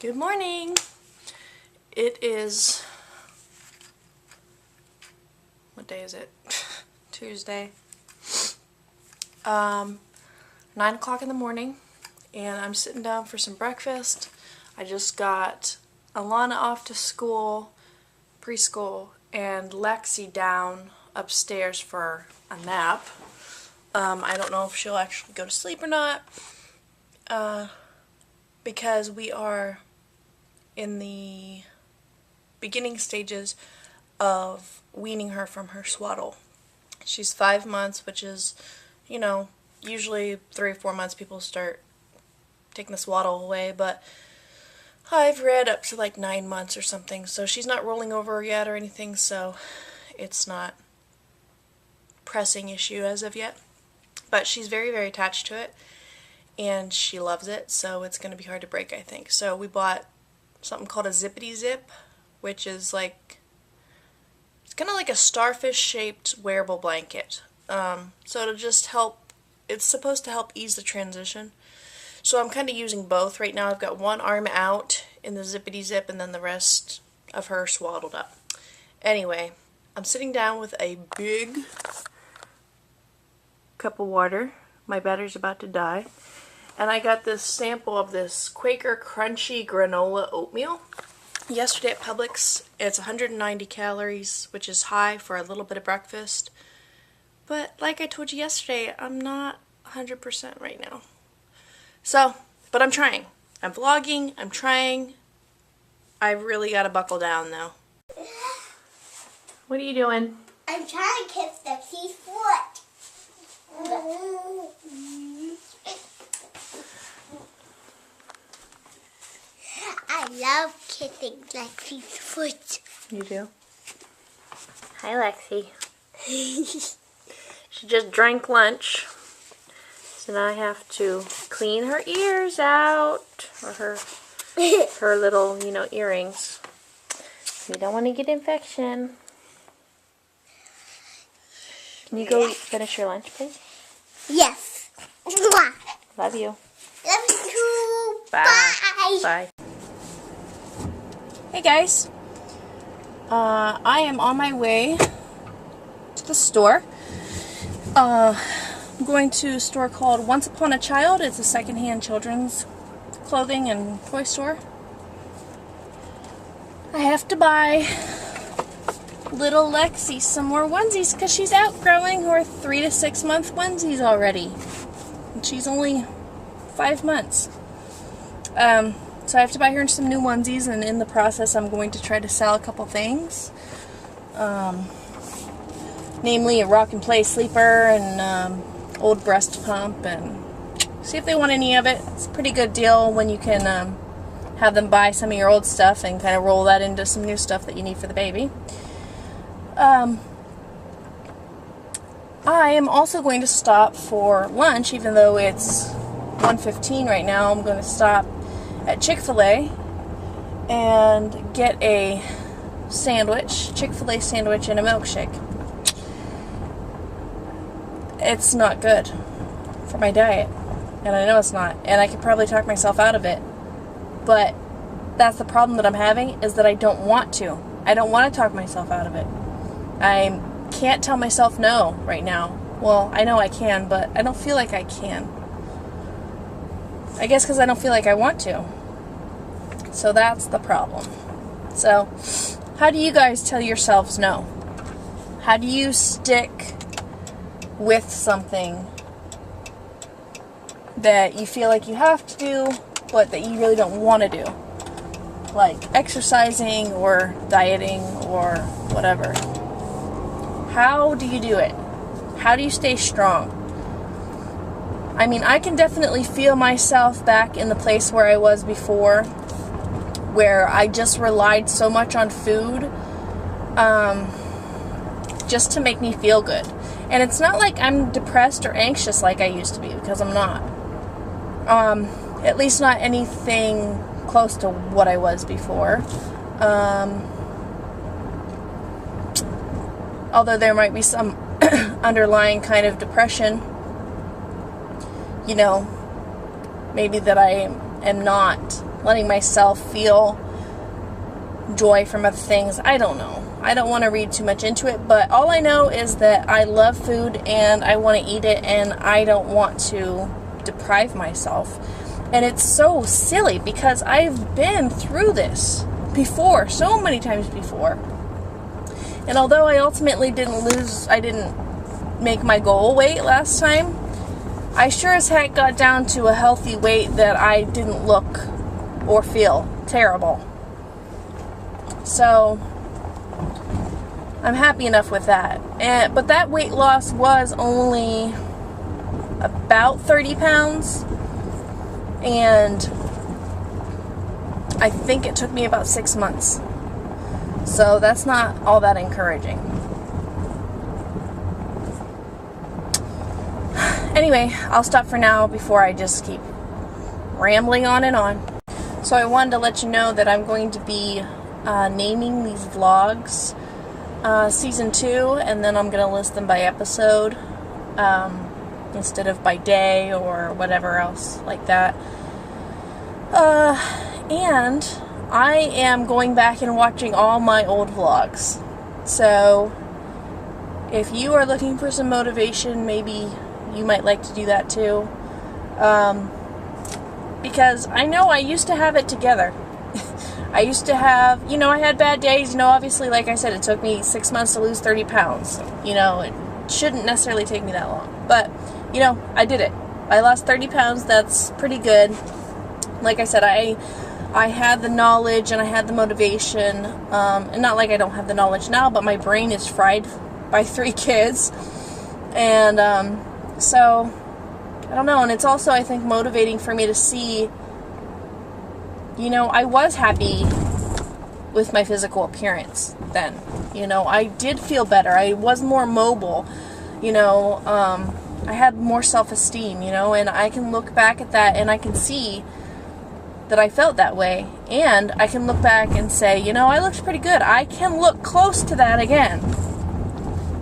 Good morning. It is, what day is it? Tuesday. 9 o'clock in the morning, and I'm sitting down for some breakfast. I just got Alana off to school, preschool, and Lexi down upstairs for a nap. I don't know if she'll actually go to sleep or not, because we are in the beginning stages of weaning her from her swaddle. She's 5 months, which is, you know, usually 3 or 4 months people start taking the swaddle away, but I've read up to like 9 months or something, so she's not rolling over yet or anything, so it's not a pressing issue as of yet. But she's very, very attached to it, and she loves it, so it's going to be hard to break, I think. So we bought something called a Zippity Zip, which is like, it's kind of like a starfish-shaped wearable blanket. So it'll just help, it's supposed to help ease the transition. So I'm kind of using both right now. I've got one arm out in the Zippity Zip and then the rest of her swaddled up. Anyway, I'm sitting down with a big cup of water. My battery's about to die. And I got this sample of this Quaker Crunchy Granola Oatmeal yesterday at Publix. It's 190 calories, which is high for a little bit of breakfast. But like I told you yesterday, I'm not 100% right now. So, but I'm trying. I'm vlogging, I'm trying. I've really got to buckle down though. What are you doing? I'm trying to kiss Lexi's foot. I love kissing Lexi's foot. You do? Hi, Lexi. She just drank lunch. So now I have to clean her ears out, or her little, you know, earrings. We don't want to get infection. Can you go finish your lunch, please? Yes. Love you. Love you too. Bye. Bye. Bye. Hey guys. I am on my way to the store. I'm going to a store called Once Upon a Child. It's a secondhand children's clothing and toy store. I have to buy little Lexi some more onesies because she's outgrowing her 3 to 6 month onesies already. And she's only 5 months. So I have to buy her some new onesies, and in the process I'm going to try to sell a couple things. Namely a rock and play sleeper and old breast pump, and see if they want any of it. It's a pretty good deal when you can have them buy some of your old stuff and kind of roll that into some new stuff that you need for the baby. I am also going to stop for lunch, even though it's 1:15 right now. I'm going to stop at Chick-fil-A and get a sandwich, Chick-fil-A sandwich and a milkshake. It's not good for my diet, and I know it's not, and I could probably talk myself out of it, but that's the problem that I'm having, is that I don't want to. I don't want to talk myself out of it. I can't tell myself no right now. Well, I know I can, but I don't feel like I can. I guess because I don't feel like I want to. So that's the problem. So, how do you guys tell yourselves no? How do you stick with something that you feel like you have to do, but that you really don't want to do? Like exercising or dieting or whatever. How do you do it? How do you stay strong? I mean, I can definitely feel myself back in the place where I was before, where I just relied so much on food just to make me feel good. And it's not like I'm depressed or anxious like I used to be, because I'm not. At least not anything close to what I was before. Although there might be some underlying kind of depression, you know, maybe that I am not letting myself feel joy from other things. I don't know. I don't want to read too much into it, but all I know is that I love food and I want to eat it, and I don't want to deprive myself. And it's so silly because I've been through this before, so many times before. And although I ultimately I didn't make my goal weight last time, I sure as heck got down to a healthy weight that I didn't look or feel terrible. So I'm happy enough with that. But that weight loss was only about 30 pounds. And I think it took me about 6 months. So that's not all that encouraging. Anyway, I'll stop for now before I just keep rambling on and on. So I wanted to let you know that I'm going to be naming these vlogs Season 2, and then I'm going to list them by episode instead of by day or whatever else like that. And I am going back and watching all my old vlogs. So if you are looking for some motivation, maybe you might like to do that too. Because I know I used to have it together. I used to have, I had bad days. Obviously, like I said, it took me 6 months to lose 30 pounds. It shouldn't necessarily take me that long. But, I did it. I lost 30 pounds. That's pretty good. Like I said, I had the knowledge and I had the motivation. And not like I don't have the knowledge now, but my brain is fried by 3 kids. And so, I don't know. And it's also, I think, motivating for me to see, I was happy with my physical appearance then. I did feel better. I was more mobile. I had more self-esteem, and I can look back at that and I can see that I felt that way. And I can look back and say, I looked pretty good. I can look close to that again.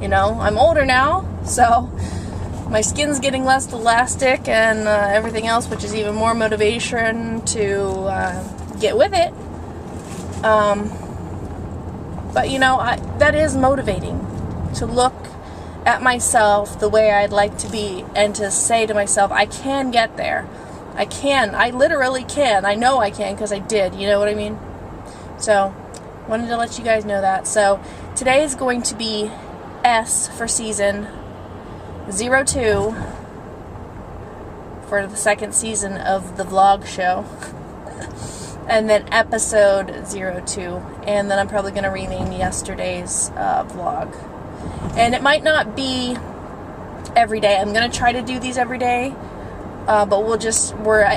I'm older now, so my skin's getting less elastic and everything else, which is even more motivation to get with it. But that is motivating, to look at myself the way I'd like to be and to say to myself, I can get there. I can. I literally can. I know I can because I did. You know what I mean? So, wanted to let you guys know that. So, today is going to be S for season 02 for the second season of the vlog show. And then episode 02. And then I'm probably going to rename yesterday's vlog. And it might not be every day. I'm going to try to do these every day. But we're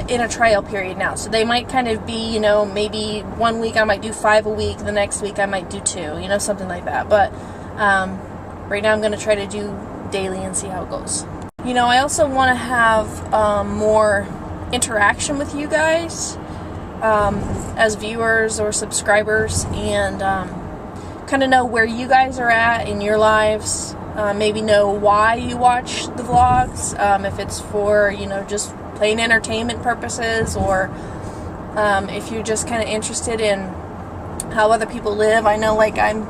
in a trial period now. So they might kind of be, maybe one week I might do 5 a week. The next week I might do 2, something like that. But right now I'm going to try to do daily and see how it goes. I also want to have more interaction with you guys as viewers or subscribers, and kind of know where you guys are at in your lives. Maybe know why you watch the vlogs, if it's for, just plain entertainment purposes, or if you're just kind of interested in how other people live. I know, I'm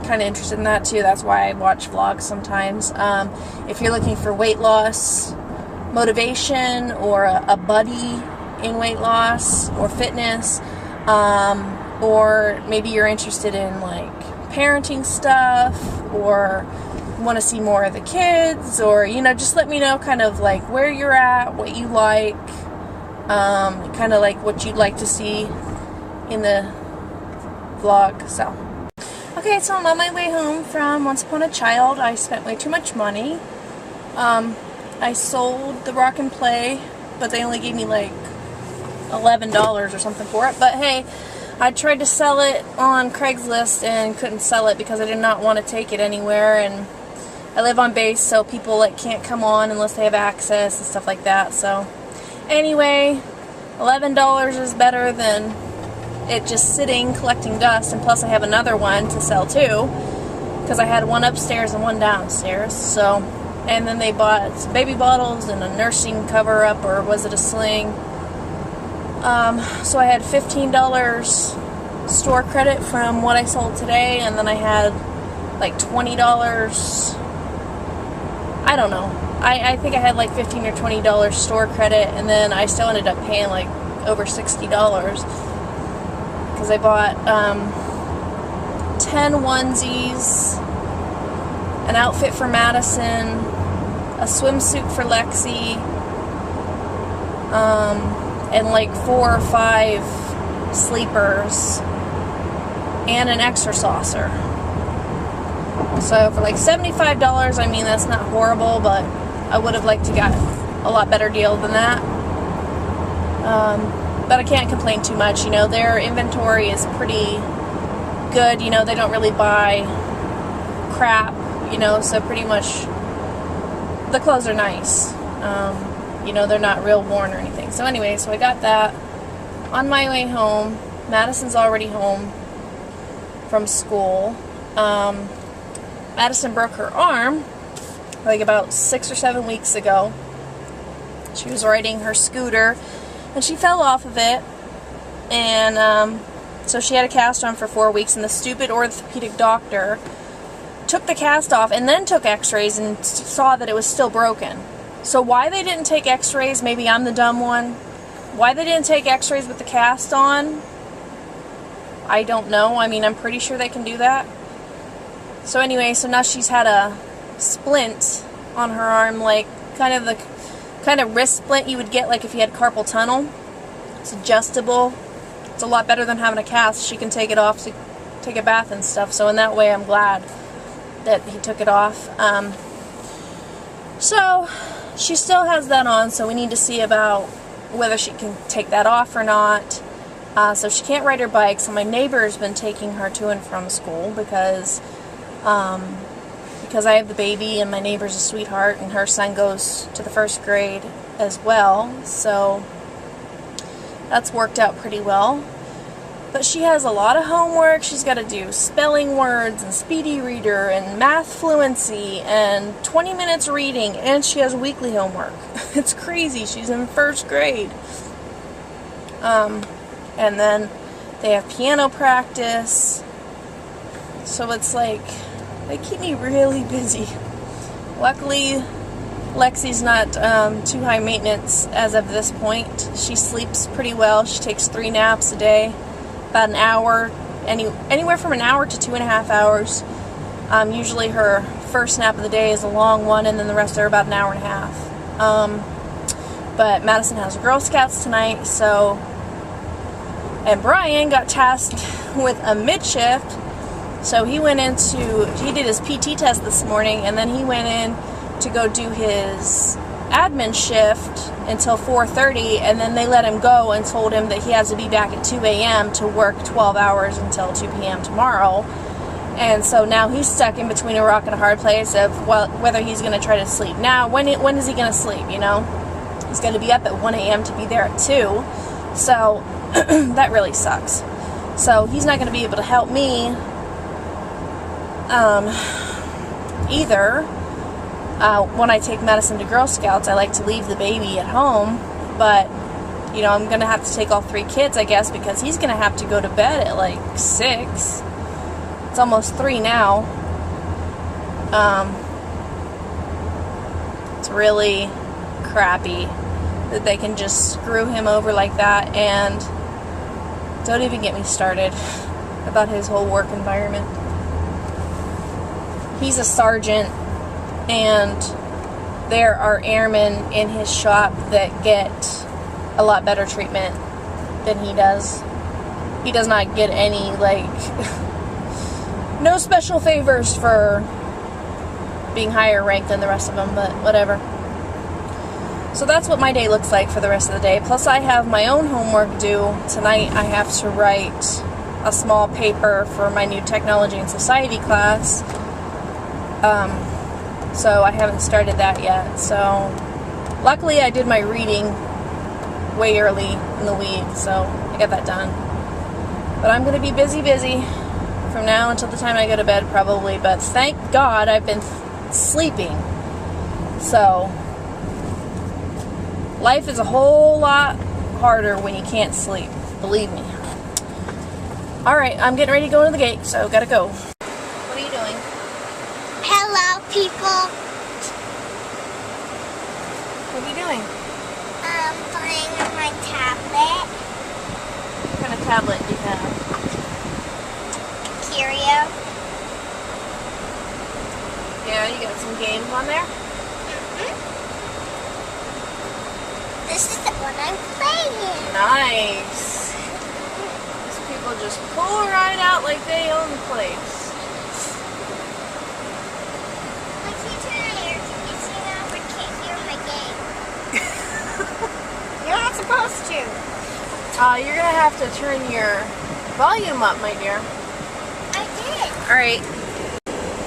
kind of interested in that too. That's why I watch vlogs sometimes. If you're looking for weight loss motivation, or a buddy in weight loss or fitness, or maybe you're interested in parenting stuff, or want to see more of the kids, or just let me know kind of where you're at, what you like, kind of what you'd like to see in the vlog. So okay, so I'm on my way home from Once Upon a Child. I spent way too much money. I sold the Rock and Play, but they only gave me $11 or something for it. But hey, I tried to sell it on Craigslist and couldn't sell it because I did not want to take it anywhere, and I live on base, so people can't come on unless they have access and stuff like that. So anyway, $11 is better than it just sitting collecting dust, and plus I have another one to sell too, because I had one upstairs and one downstairs. So, and then they bought some baby bottles and a nursing cover up, or was it a sling? So I had $15 store credit from what I sold today, and then I had like $20. I don't know. I think I had like $15 or $20 store credit, and then I still ended up paying like over $60 because I bought 10 onesies, an outfit for Madison, a swimsuit for Lexi, and like 4 or 5 sleepers, and an extra saucer. So for like $75, I mean, that's not horrible, but I would have liked to get a lot better deal than that. But I can't complain too much. You know, their inventory is pretty good. You know, they don't really buy crap, you know, so pretty much the clothes are nice. You know, they're not real worn or anything. So anyway, so I got that. On my way home, Madison's already home from school. Madison broke her arm like about 6 or 7 weeks ago. She was riding her scooter and she fell off of it, and so she had a cast on for 4 weeks, and the stupid orthopedic doctor took the cast off and then took x-rays and saw that it was still broken. So why they didn't take x-rays, maybe I'm the dumb one, why they didn't take x-rays with the cast on, I don't know. I mean, I'm pretty sure they can do that. So anyway, so now she's had a splint on her arm, like kind of the kind of wrist splint you would get like if you had carpal tunnel. It's adjustable. It's a lot better than having a cast. She can take it off to take a bath and stuff. So in that way, I'm glad that he took it off. So she still has that on, so we need to see about whether she can take that off or not. So she can't ride her bike, so my neighbor's been taking her to and from school because I have the baby, and my neighbor's a sweetheart, and her son goes to the 1st grade as well, so that's worked out pretty well. But she has a lot of homework. She's got to do spelling words and speedy reader and math fluency and 20 minutes reading, and she has weekly homework. It's crazy. She's in 1st grade. And then they have piano practice. So it's like, they keep me really busy. Luckily, Lexi's not too high maintenance as of this point. She sleeps pretty well. She takes 3 naps a day, about an hour, anywhere from an hour to 2.5 hours. Usually her first nap of the day is a long one, and then the rest are about an hour and a half. But Madison has Girl Scouts tonight, so, and Brian got tasked with a Midshift. So he did his PT test this morning, and then he went in to go do his admin shift until 4:30, and then they let him go and told him that he has to be back at 2 a.m. to work 12 hours until 2 p.m. tomorrow. And so now he's stuck in between a rock and a hard place of, well, whether he's going to try to sleep now. When is he going to sleep, you know? He's going to be up at 1 a.m. to be there at 2. So that really sucks. So he's not going to be able to help me either. When I take Madison to Girl Scouts, I like to leave the baby at home, but you know, I'm going to have to take all 3 kids, I guess, because he's going to have to go to bed at like 6. It's almost 3 now. It's really crappy that they can just screw him over like that, and don't even get me started about his whole work environment. He's a sergeant, and there are airmen in his shop that get a lot better treatment than he does. He does not get any, like, no special favors for being higher ranked than the rest of them, but whatever. So that's what my day looks like for the rest of the day. Plus I have my own homework due. Tonight I have to write a small paper for my new technology and society class. So I haven't started that yet. So luckily I did my reading way early in the week, so I got that done. But I'm going to be busy from now until the time I go to bed probably. But thank God I've been sleeping. So life is a whole lot harder when you can't sleep. Believe me. Alright, I'm getting ready to go to the gate, so gotta go. What are you doing? Hello, people. What are you doing? I'm playing on my tablet. What kind of tablet do you have? Curio. Yeah, you got some games on there? This is the one I'm playing. Nice. These people just pull right out like they own the place. My teacher and I are teaching out, but can't hear my game. You're not supposed to. You're gonna have to turn your volume up, my dear. I did. Alright.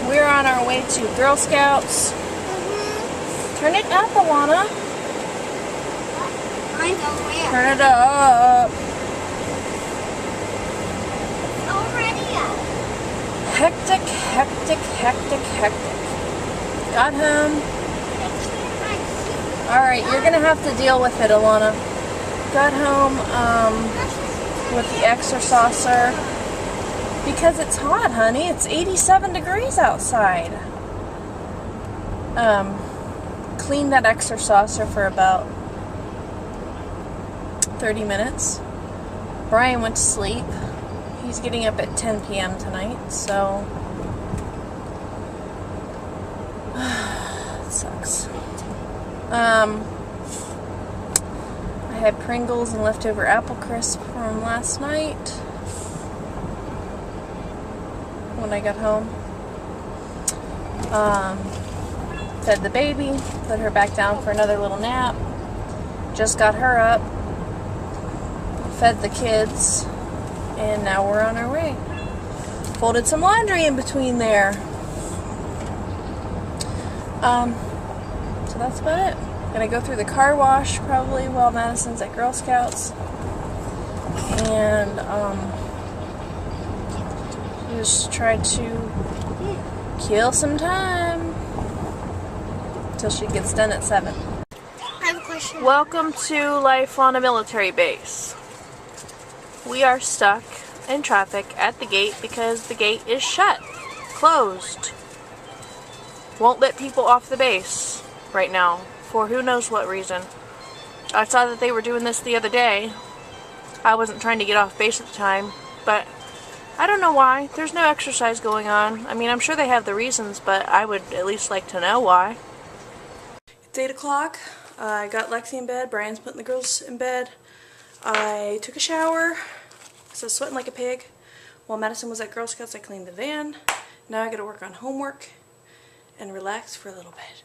We're on our way to Girl Scouts. Turn it up, Alana. I know where. Turn it up. Already up. Hectic, hectic, hectic, hectic. Got home. Alright, you're gonna have to deal with it, Alana. Got home with the exerciser. Because it's hot, honey. It's 87 degrees outside. Cleaned that exerciser for about 30 minutes. Brian went to sleep. He's getting up at 10 p.m. tonight, so it sucks. I had Pringles and leftover apple crisp from last night when I got home. Fed the baby, put her back down for another little nap. Just got her up. Fed the kids, and now we're on our way. Folded some laundry in between there. So that's about it. Gonna go through the car wash probably while Madison's at Girl Scouts, and just try to kill some time until she gets done at 7. I have a question. Welcome to life on a military base. We are stuck in traffic at the gate because the gate is shut, closed. Won't let people off the base right now for who knows what reason. I saw that they were doing this the other day. I wasn't trying to get off base at the time, but I don't know why. There's no exercise going on. I mean, I'm sure they have the reasons, but I would at least like to know why. It's 8 o'clock. I got Lexi in bed. Brian's putting the girls in bed. I took a shower, so I was sweating like a pig. While Madison was at Girl Scouts, I cleaned the van. Now I gotta work on homework and relax for a little bit.